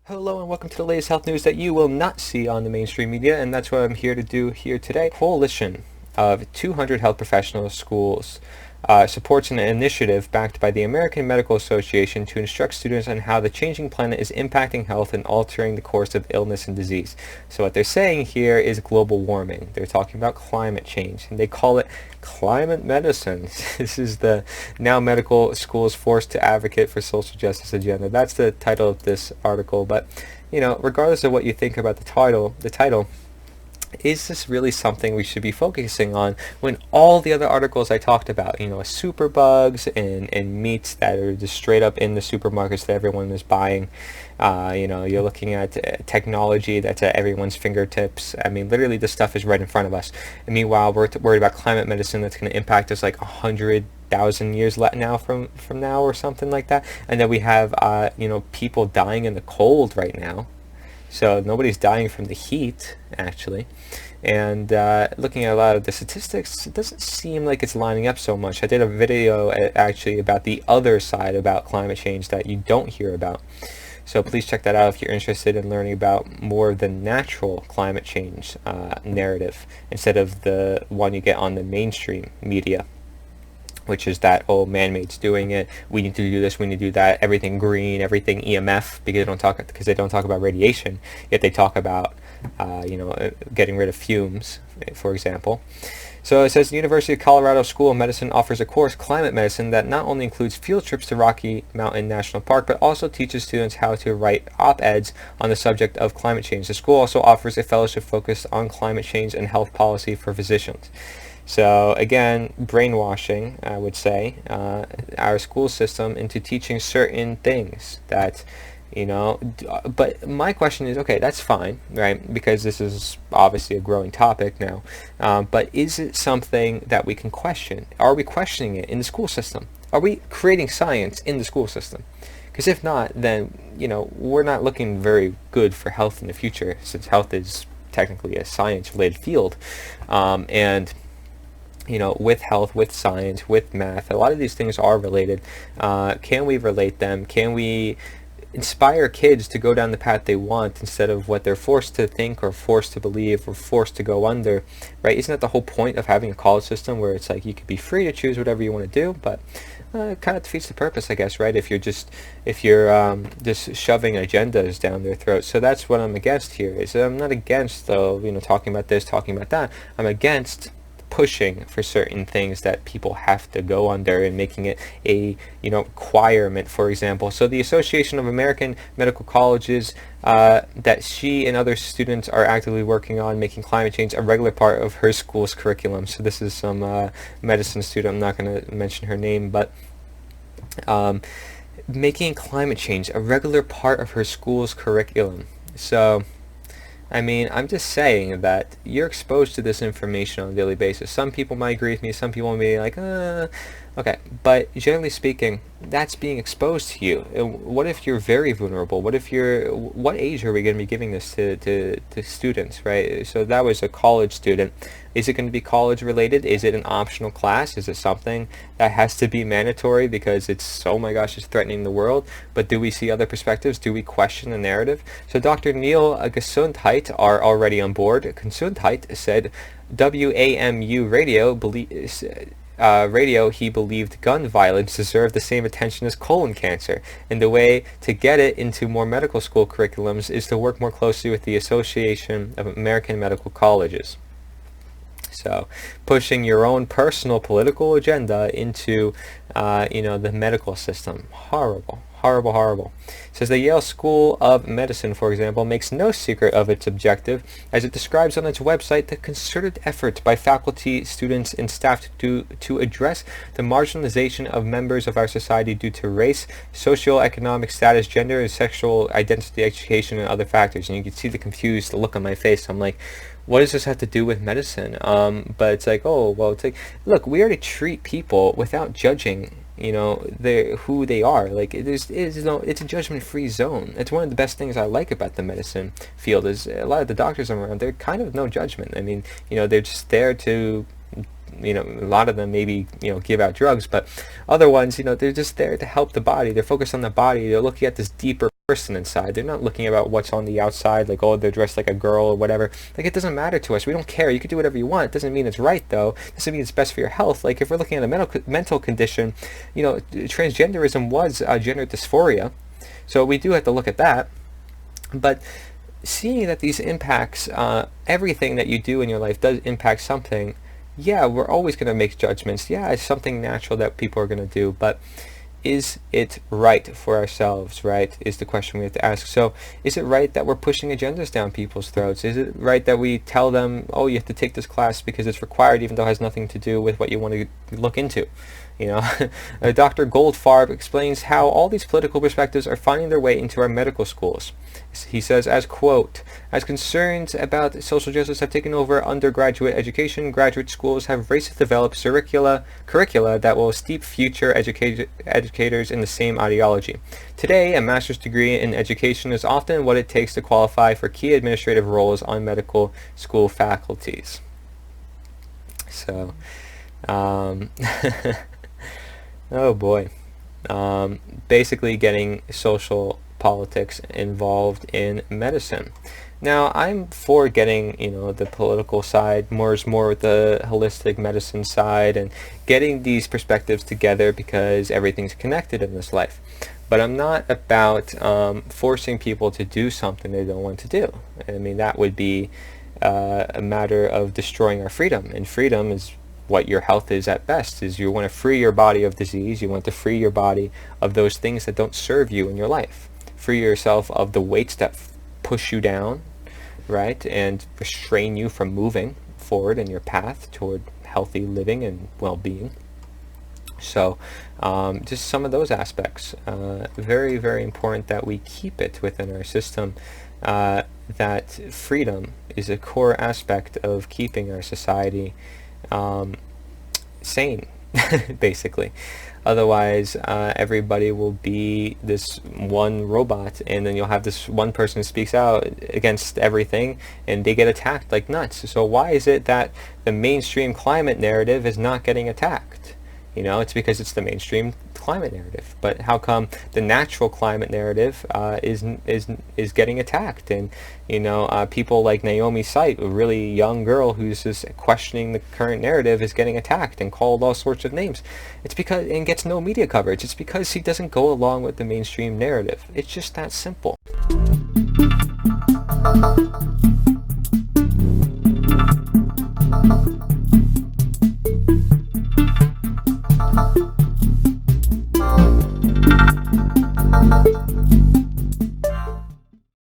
Hello and welcome to the latest health news that you will not see on the mainstream media, and that's what I'm here to do here today. Coalition of 200 health professional schools supports an initiative backed by the American Medical Association to instruct students on how the changing planet is impacting health and altering the course of illness and disease. So what they're saying here is global warming. They're talking about climate change, and they call it climate medicine. This is the now medical schools forced to advocate for social justice agenda. That's the title of this article. But regardless of what you think about the title, is this really something we should be focusing on when all the other articles I talked about, superbugs and meats that are just straight up in the supermarkets that everyone is buying, you're looking at technology that's at everyone's fingertips. I mean, literally this stuff is right in front of us. And meanwhile, we're worried about climate medicine that's going to impact us like 100,000 years now from now or something like that. And then we have, people dying in the cold right now. So nobody's dying from the heat, actually. And looking at a lot of the statistics, it doesn't seem like it's lining up so much. I did a video actually about the other side about climate change that you don't hear about. So please check that out if you're interested in learning about more of the natural climate change narrative instead of the one you get on the mainstream media, which is that, oh, man-made's doing it, we need to do this, we need to do that, everything green, everything EMF, because they don't talk about radiation, yet they talk about, getting rid of fumes, for example. So it says the University of Colorado School of Medicine offers a course, Climate Medicine, that not only includes field trips to Rocky Mountain National Park, but also teaches students how to write op-eds on the subject of climate change. The school also offers a fellowship focused on climate change and health policy for physicians. So again, brainwashing, I would say, our school system into teaching certain things that, but my question is, okay, that's fine, right? Because this is obviously a growing topic now. But is it something that we can question? Are we questioning it in the school system? Are we creating science in the school system? Because if not, then, we're not looking very good for health in the future, since health is technically a science-related field. With health, with science, with math, a lot of these things are related. Can we relate them? Can we inspire kids to go down the path they want instead of what they're forced to think or forced to believe or forced to go under, right? Isn't that the whole point of having a college system where it's like you could be free to choose whatever you want to do, but it kind of defeats the purpose, I guess, right? If you're just shoving agendas down their throats. So that's what I'm against here. Is I'm not against, though, talking about this, talking about that. I'm against pushing for certain things that people have to go under and making it a requirement, for example. So the Association of American Medical Colleges, that she and other students are actively working on making climate change a regular part of her school's curriculum. So this is some medicine student, I'm not going to mention her name, but making climate change a regular part of her school's curriculum. So I mean, I'm just saying that you're exposed to this information on a daily basis. Some people might agree with me, some people may be like, okay. But generally speaking, that's being exposed to you. What if you're very vulnerable? What age are we going to be giving this to students, right? So that was a college student. Is it going to be college related? Is it an optional class? Is it something that has to be mandatory because it's, oh my gosh, it's threatening the world? But do we see other perspectives? Do we question the narrative? So Dr. Neil Gesundheit are already on board. Gesundheit said WAMU radio, he believed gun violence deserved the same attention as colon cancer, and the way to get it into more medical school curriculums is to work more closely with the Association of American Medical Colleges. So pushing your own personal political agenda into the medical system. Horrible. It says the Yale School of Medicine, for example, makes no secret of its objective, as it describes on its website the concerted effort by faculty, students, and staff to address the marginalization of members of our society due to race, socioeconomic status, gender, and sexual identity, education, and other factors. And you can see the confused look on my face. I'm like, what does this have to do with medicine? But it's like, look, we already treat people without judging who they are. Like, it's a judgment-free zone. It's one of the best things I like about the medicine field is a lot of the doctors I'm around, they're kind of no judgment. I mean, they're just there to a lot of them maybe, give out drugs, but other ones, they're just there to help the body. They're focused on the body. They're looking at this deeper person inside. They're not looking about what's on the outside, like, oh, they're dressed like a girl or whatever. Like, it doesn't matter to us. We don't care. You can do whatever you want. It doesn't mean it's right, though. It doesn't mean it's best for your health. Like, if we're looking at a mental condition, transgenderism was gender dysphoria. So we do have to look at that. But seeing that these impacts, everything that you do in your life does impact something, yeah, we're always going to make judgments. Yeah, it's something natural that people are going to do, but is it right for ourselves, right, is the question we have to ask. So is it right that we're pushing agendas down people's throats? Is it right that we tell them, oh, you have to take this class because it's required, even though it has nothing to do with what you want to look into? Dr. Goldfarb explains how all these political perspectives are finding their way into our medical schools. He says, as quote, as concerns about social justice have taken over undergraduate education, graduate schools have raced to develop curricula that will steep future educators in the same ideology. Today, a master's degree in education is often what it takes to qualify for key administrative roles on medical school faculties. So, oh boy. Basically getting social politics involved in medicine. Now, I'm for getting, the political side more with the holistic medicine side and getting these perspectives together because everything's connected in this life. But I'm not about forcing people to do something they don't want to do. I mean, that would be a matter of destroying our freedom. And freedom is what your health is at best, is you want to free your body of disease. You want to free your body of those things that don't serve you in your life. Free yourself of the weights that push you down, right, and restrain you from moving forward in your path toward healthy living and well-being. So just some of those aspects. Very, very important that we keep it within our system. That freedom is a core aspect of keeping our society sane, basically. Otherwise, everybody will be this one robot, and then you'll have this one person who speaks out against everything, and they get attacked like nuts. So why is it that the mainstream climate narrative is not getting attacked? It's because it's the mainstream climate narrative. But how come the natural climate narrative is getting attacked? And people like Naomi Sight, a really young girl who's just questioning the current narrative, is getting attacked and called all sorts of names. It's because, and gets no media coverage. It's because she doesn't go along with the mainstream narrative. It's just that simple.